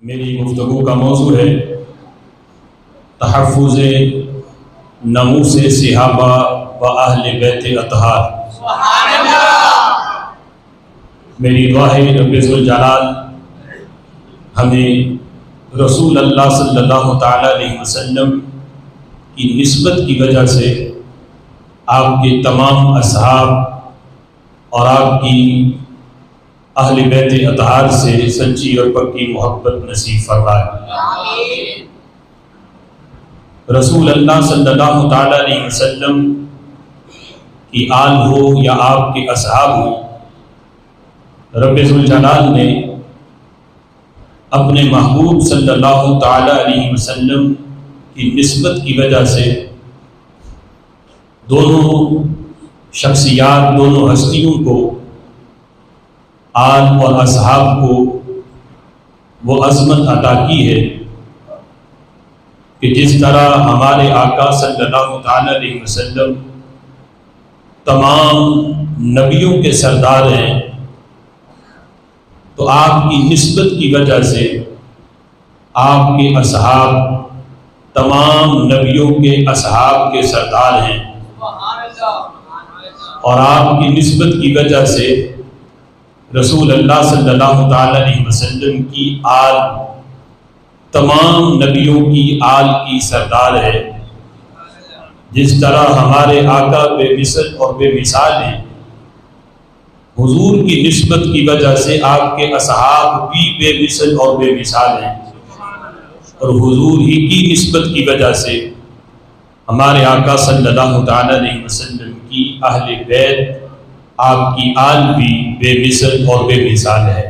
میری گفتگو کا موضوع ہے تحفظ ناموس صحابہ و اہل بیت اطہار۔ سبحان اللہ۔ میری دعا ہے رب ذوالجلال ہمیں رسول اللہ صلی اللہ تعالیٰ علیہ وسلم کی نسبت کی وجہ سے آپ کے تمام اصحاب اور آپ کی اہل بیت اطہار سے سچی اور پکی محبت نصیب فرمائے۔ رسول اللہ صلی اللہ تعالیٰ علیہ وسلم کی آل ہو یا آپ کے اصحاب ہوں، رب ذوالجلال نے اپنے محبوب صلی اللہ تعالیٰ علیہ وسلم کی نسبت کی وجہ سے دونوں شخصیات، دونوں ہستیوں کو، آل اور اصحاب کو وہ عظمت عطا کی ہے کہ جس طرح ہمارے آقا صلی اللہ تعالیٰ علیہ وسلم تمام نبیوں کے سردار ہیں، تو آپ کی نسبت کی وجہ سے آپ کے اصحاب تمام نبیوں کے اصحاب کے سردار ہیں، اور آپ کی نسبت کی وجہ سے رسول اللہ صلی اللہ تعالیٰ علیہ وسلم کی آل تمام نبیوں کی آل کی سردار ہے۔ جس طرح ہمارے آقا بے مثل اور بے مثال ہیں، حضور کی نسبت کی وجہ سے آپ کے اصحاب بھی بے مثل اور بے مثال ہیں، اور حضور ہی کی نسبت کی وجہ سے ہمارے آقا صلی اللہ تعالیٰ علیہ وسلم کی اہل بیت، آپ کی آل بھی بے مثل اور بے مثال ہے۔